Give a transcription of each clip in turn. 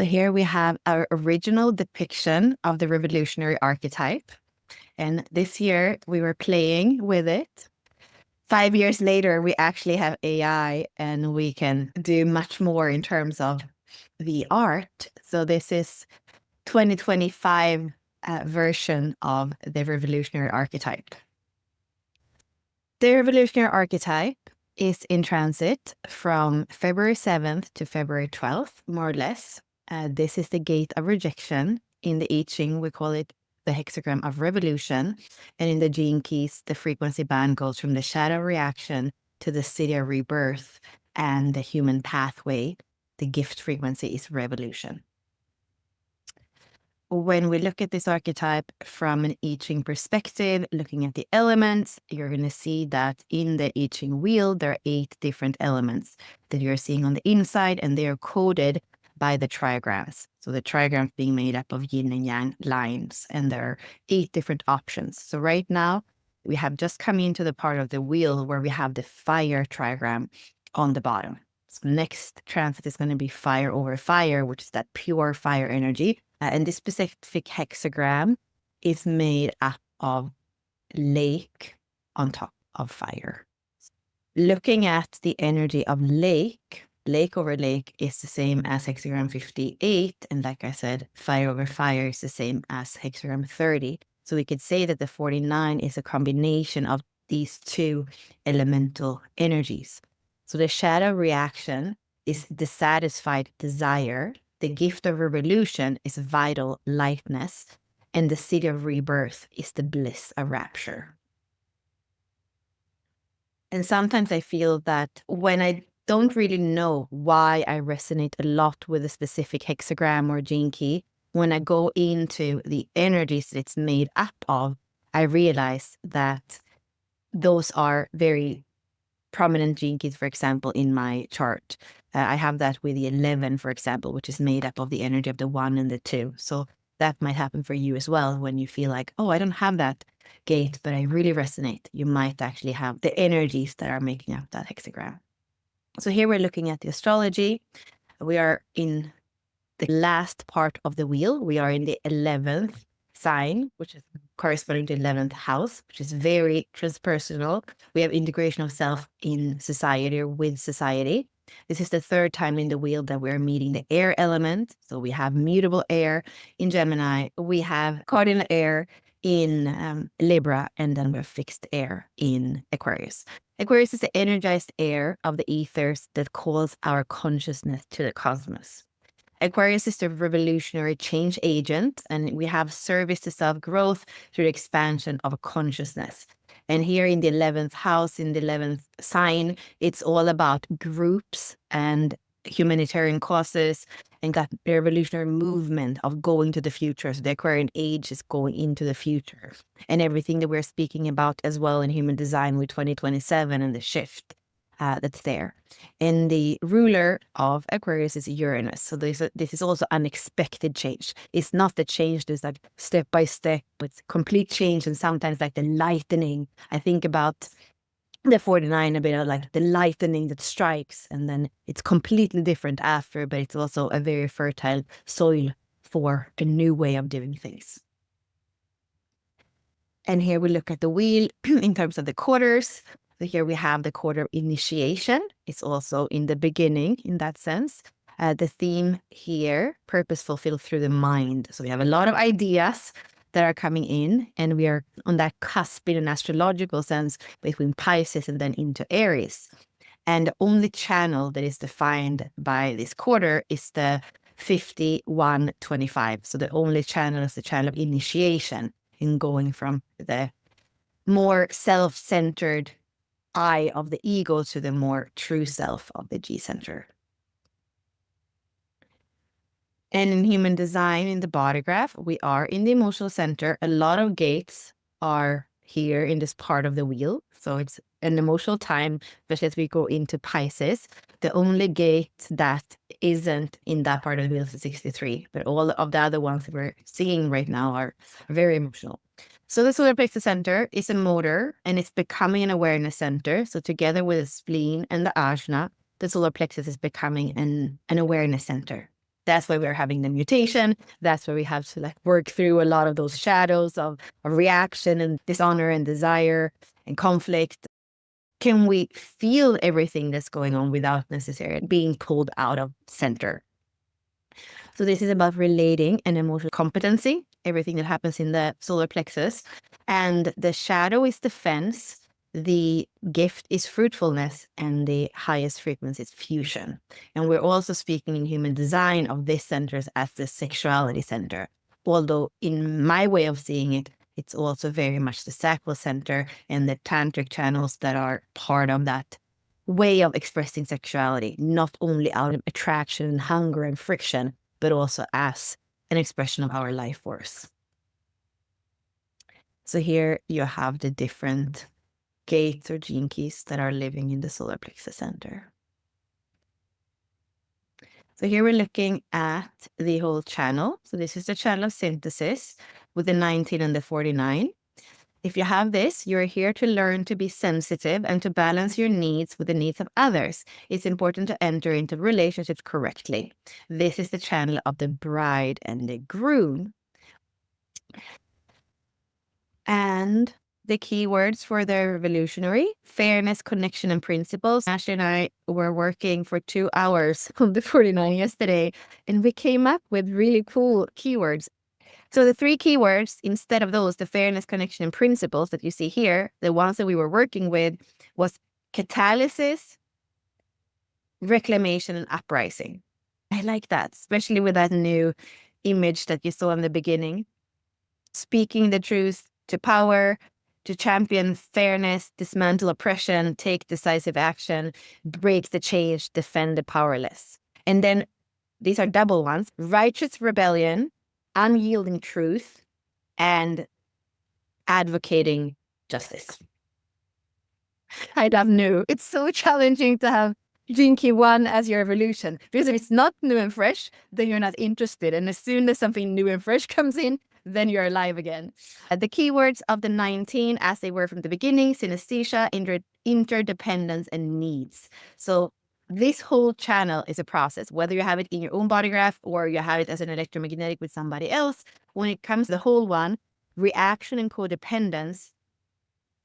So here we have our original depiction of the revolutionary archetype. And this year we were playing with it. 5 years later, we actually have AI and we can do much more in terms of the art. So this is 2025 version of the revolutionary archetype. The revolutionary archetype is in transit from February 7th to February 12th, more or less. This is the gate of rejection. In the I Ching, we call it the hexagram of revolution. And in the gene keys, the frequency band goes from the shadow reaction to the city of rebirth, and the human pathway, the gift frequency, is revolution. When we look at this archetype from an I Ching perspective, looking at the elements, you're going to see that in the I Ching wheel, there are 8 different elements that you're seeing on the inside, and they are coded by the trigrams. So the trigrams being made up of yin and yang lines, and there are 8 different options. So right now, we have just come into the part of the wheel where we have the fire trigram on the bottom. So next transit is going to be fire over fire, which is that pure fire energy. And this specific hexagram is made up of lake on top of fire. Looking at the energy of lake over lake is the same as hexagram 58. And like I said, fire over fire is the same as hexagram 30. So we could say that the 49 is a combination of these 2 elemental energies. So the shadow reaction is dissatisfied desire. The gift of revolution is vital lightness. And the city of rebirth is the bliss of rapture. And sometimes I feel that when I don't really know why I resonate a lot with a specific hexagram or gene key, when I go into the energies that it's made up of, I realize that those are very prominent gene keys, for example, in my chart. I have that with the 11, for example, which is made up of the energy of the 1 and the 2. So that might happen for you as well when you feel like, oh, I don't have that gate, but I really resonate. You might actually have the energies that are making up that hexagram. So here we're looking at the astrology. We are in the last part of the wheel. We are in the 11th sign, which is corresponding to 11th house, which is very transpersonal. We have integration of self in society or with society. This is the 3rd time in the wheel that we're meeting the air element. So we have mutable air in Gemini, we have cardinal air in Libra, and then we're fixed air in Aquarius. Aquarius is the energized air of the ethers that calls our consciousness to the cosmos. Aquarius is the revolutionary change agent, and we have service to self-growth through the expansion of consciousness. And here in the 11th house, in the 11th sign, it's all about groups and humanitarian causes and that revolutionary movement of going to the future. So the Aquarian age is going into the future, and everything that we're speaking about as well in human design with 2027 and the shift that's there. And the ruler of Aquarius is Uranus. So this is also unexpected change. It's not the change that's like step by step, but it's complete change, and sometimes like the lightning. I think about the 49 a bit of like the lightning that strikes, and then it's completely different after, but it's also a very fertile soil for a new way of doing things. And here we look at the wheel in terms of the quarters. So here we have the quarter of initiation. It's also in the beginning in that sense. The theme here, purpose fulfilled through the mind. So we have a lot of ideas that are coming in, and we are on that cusp in an astrological sense between Pisces and then into Aries. And the only channel that is defined by this quarter is the 51-25. So the only channel is the channel of initiation in going from the more self-centered I of the ego to the more true self of the G center. And in human design, in the body graph, we are in the emotional center. A lot of gates are here in this part of the wheel. So it's an emotional time, especially as we go into Pisces. The only gate that isn't in that part of the wheel is 63, but all of the other ones that we're seeing right now are very emotional. So the solar plexus center is a motor, and it's becoming an awareness center. So together with the spleen and the ajna, the solar plexus is becoming an awareness center That's why we're having the mutation. That's why we have to like work through a lot of those shadows of reaction and dishonor and desire and conflict. Can we feel everything that's going on without necessarily being pulled out of center? So this is about relating and emotional competency, everything that happens in the solar plexus. And the shadow is defense, the gift is fruitfulness, and the highest frequency is fusion. And we're also speaking in human design of this center as the sexuality center. Although in my way of seeing it, it's also very much the sacral center and the tantric channels that are part of that way of expressing sexuality, not only out of attraction, hunger, and friction, but also as an expression of our life force. So here you have the different gates or gene keys that are living in the solar plexus center. So here we're looking at the whole channel. So this is the channel of synthesis with the 19 and the 49. If you have this, you're here to learn to be sensitive and to balance your needs with the needs of others. It's important to enter into relationships correctly. This is the channel of the bride and the groom. And the keywords for the revolutionary: fairness, connection, and principles. Ashley and I were working for 2 hours on the 49 yesterday, and we came up with really cool keywords. So the 3 keywords, instead of those, the fairness, connection, and principles that you see here, the ones that we were working with was catalysis, reclamation, and uprising. I like that, especially with that new image that you saw in the beginning. Speaking the truth to power, to champion fairness, dismantle oppression, take decisive action, break the change, defend the powerless. And then these are double ones: righteous rebellion, unyielding truth, and advocating justice. I love new. It's so challenging to have Gene Key 1 as your evolution, because if it's not new and fresh, then you're not interested. And as soon as something new and fresh comes in, then you're alive again. The keywords of the 19, as they were from the beginning: synesthesia, interdependence, and needs. So this whole channel is a process, whether you have it in your own body graph or you have it as an electromagnetic with somebody else. When it comes to the whole one, reaction and codependence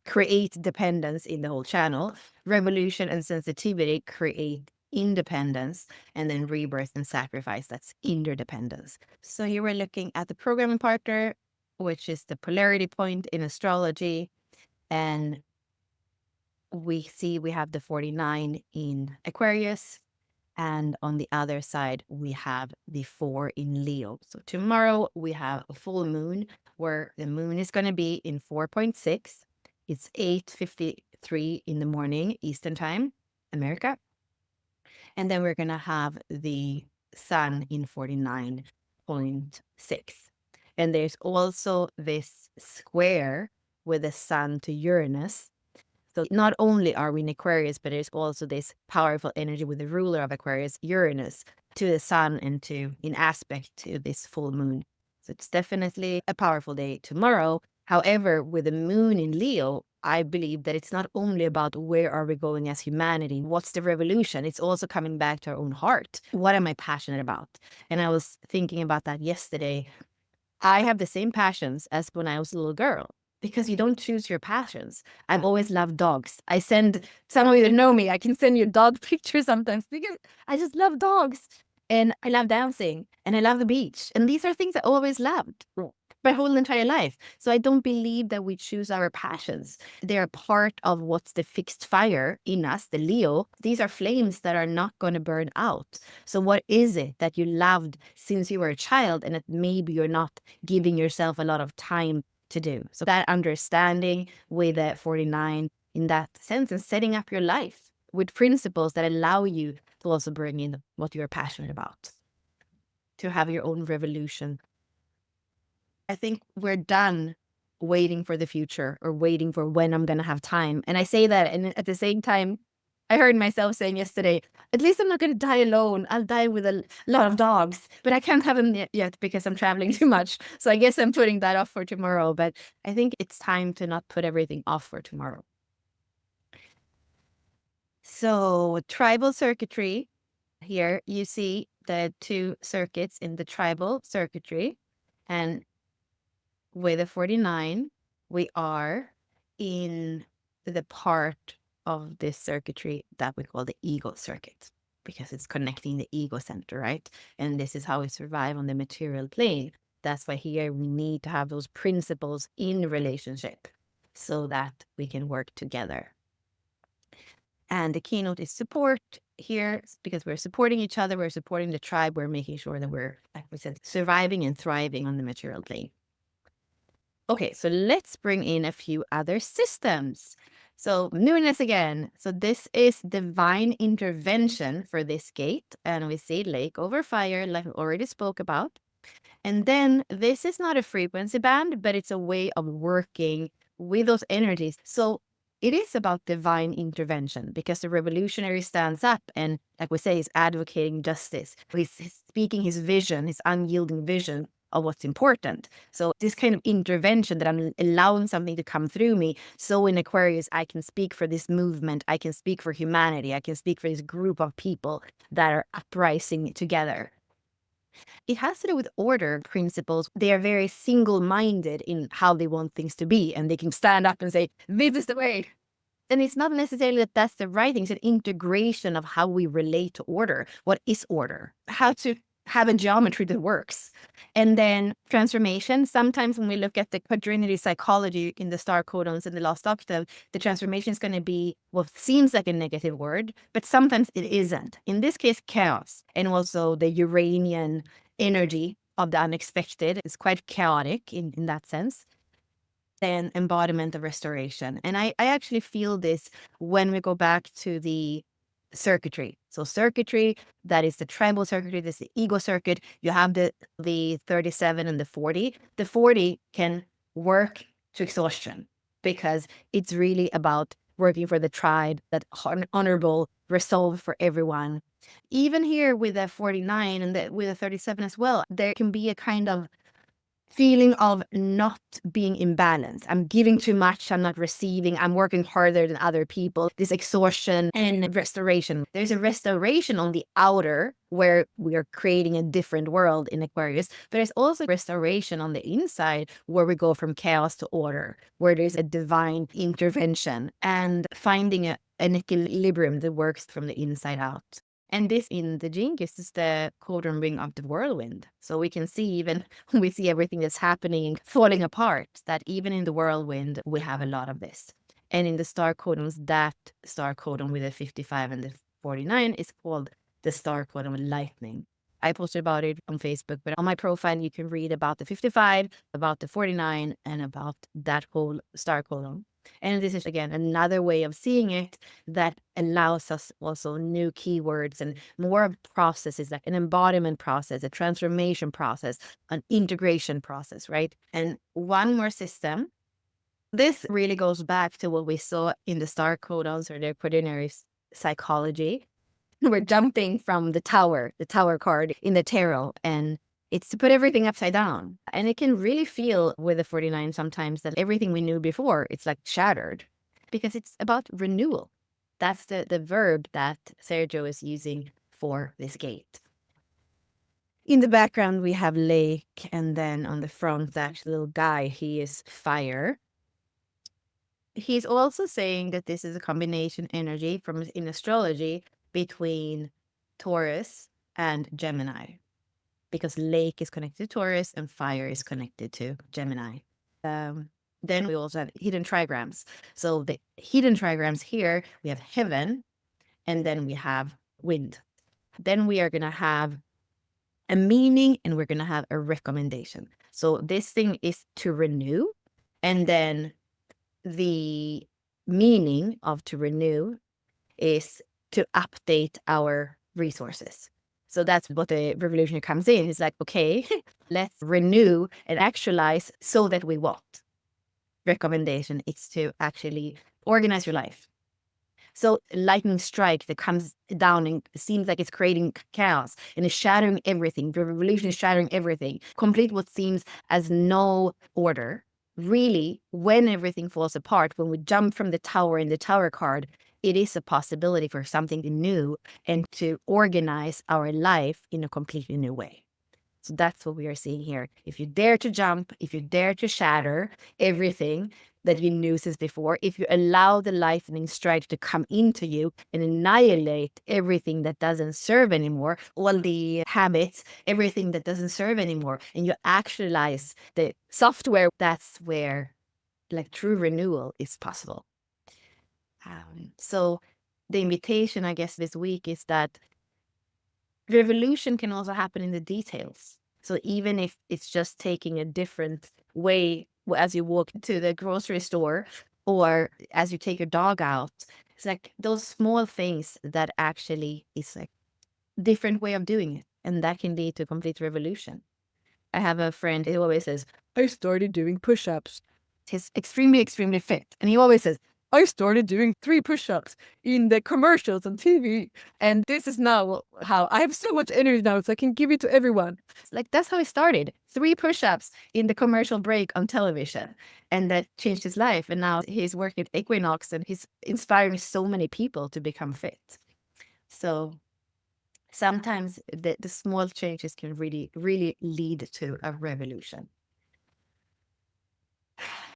create dependence in the whole channel. Revolution and sensitivity create independence, and then rebirth and sacrifice, that's interdependence. So here we're looking at the programming partner, which is the polarity point in astrology. And we see we have the 49 in Aquarius. And on the other side, we have the 4 in Leo. So tomorrow we have a full moon where the moon is going to be in 4.6. It's 8:53 in the morning, Eastern time, America. And then we're going to have the sun in 49.6. And there's also this square with the sun to Uranus. So not only are we in Aquarius, but there's also this powerful energy with the ruler of Aquarius, Uranus, to the sun and in aspect to this full moon. So it's definitely a powerful day tomorrow. However, with the moon in Leo, I believe that it's not only about where are we going as humanity, what's the revolution, it's also coming back to our own heart. What am I passionate about? And I was thinking about that yesterday. I have the same passions as when I was a little girl, because you don't choose your passions. I've always loved dogs. Some of you that know me, I can send you dog pictures sometimes because I just love dogs. And I love dancing and I love the beach. And these are things I always loved my whole entire life. So I don't believe that we choose our passions. They're part of what's the fixed fire in us, the Leo. These are flames that are not going to burn out. So what is it that you loved since you were a child and that maybe you're not giving yourself a lot of time to do? So that understanding with the 49 in that sense, and setting up your life with principles that allow you to also bring in what you're passionate about, to have your own revolution. I think we're done waiting for the future or waiting for when I'm going to have time. And I say that, and at the same time, I heard myself saying yesterday, at least I'm not going to die alone. I'll die with a lot of dogs, but I can't have them yet because I'm traveling too much. So I guess I'm putting that off for tomorrow. But I think it's time to not put everything off for tomorrow. So tribal circuitry Here you see the two circuits in the tribal circuitry, and with the 49, we are in the part of this circuitry that we call the ego circuit, because it's connecting the ego center, right? And this is how we survive on the material plane. That's why here we need to have those principles in relationship so that we can work together. And the keynote is support here, because we're supporting each other, we're supporting the tribe, we're making sure that we're, like we said, surviving and thriving on the material plane. Okay, so let's bring in a few other systems. So newness again. So this is divine intervention for this gate. And we see lake over fire, like we already spoke about. And then this is not a frequency band, but it's a way of working with those energies. So it is about divine intervention, because the revolutionary stands up and, like we say, is advocating justice. He's speaking his vision, his unyielding vision of what's important. So this kind of intervention, that I'm allowing something to come through me. So in Aquarius, I can speak for this movement. I can speak for humanity. I can speak for this group of people that are uprising together. It has to do with order principles. They are very single-minded in how they want things to be, and they can stand up and say, this is the way. And it's not necessarily that that's the right thing. It's an integration of how we relate to order. What is order? How to have a geometry that works. And then transformation. Sometimes when we look at the quadrinity psychology in the star codons and the lost octave, the transformation is going to be what seems like a negative word, but sometimes it isn't. In this case, chaos. And also the Uranian energy of the unexpected is quite chaotic in that sense. An embodiment of restoration. And I actually feel this when we go back to the circuitry. So circuitry, that is the tribal circuitry, this is the ego circuit. You have the 37 and the 40. The 40 can work to exhaustion, because it's really about working for the tribe, that honorable resolve for everyone. Even here with the 49 and with the 37 as well, there can be a kind of feeling of not being in balance. I'm giving too much, I'm not receiving, I'm working harder than other people. This exhaustion and restoration. There's a restoration on the outer, where we are creating a different world in Aquarius, but there's also restoration on the inside, where we go from chaos to order, where there's a divine intervention and finding an equilibrium that works from the inside out. And this in the Gene Keys is the cauldron ring of the whirlwind. So we can see, even when we see everything that's happening, falling apart, that even in the whirlwind, we have a lot of this. And in the star codons, that star codon with the 55 and the 49 is called the star codon with lightning. I posted about it on Facebook, but on my profile, you can read about the 55, about the 49, and about that whole star codon. And this is, again, another way of seeing it that allows us also new keywords and more processes, like an embodiment process, a transformation process, an integration process, right? And one more system. This really goes back to what we saw in the star codons or the quaternary psychology. We're jumping from the tower card in the tarot, and it's to put everything upside down. And it can really feel with the 49 sometimes that everything we knew before, it's like shattered, because it's about renewal. That's the verb that Sergio is using for this gate. In the background, we have lake, and then on the front, that little guy, he is fire. He's also saying that this is a combination energy from in astrology between Taurus and Gemini, because lake is connected to Taurus and fire is connected to Gemini. Then we also have hidden trigrams. So the hidden trigrams here, we have heaven, and then we have wind. Then we are going to have a meaning, and we're going to have a recommendation. So this thing is to renew, and then the meaning of to renew is to update our resources. So that's what the revolutionary comes in. It's like, okay, let's renew and actualize so that we what? Recommendation is to actually organize your life. So lightning strike that comes down and seems like it's creating chaos and is shattering everything. The revolution is shattering everything. Complete what seems as no order. Really, when everything falls apart, when we jump from the tower in the tower card, it is a possibility for something new and to organize our life in a completely new way. So that's what we are seeing here. If you dare to jump, if you dare to shatter everything that you knew since before, if you allow the lightning strike to come into you and annihilate everything that doesn't serve anymore, all the habits, everything that doesn't serve anymore, and you actualize the software, that's where like true renewal is possible. So the invitation, I guess, this week is that revolution can also happen in the details. So even if it's just taking a different way as you walk to the grocery store or as you take your dog out, it's like those small things that actually is like different way of doing it. And that can lead to complete revolution. I have a friend who always says, I started doing push-ups. He's extremely, extremely fit. And he always says, I started doing 3 push-ups in the commercials on TV. And this is now how I have so much energy now, so I can give it to everyone. It's like, that's how he started. 3 push-ups in the commercial break on television. And that changed his life. And now he's working at Equinox and he's inspiring so many people to become fit. So sometimes the small changes can really, really lead to a revolution.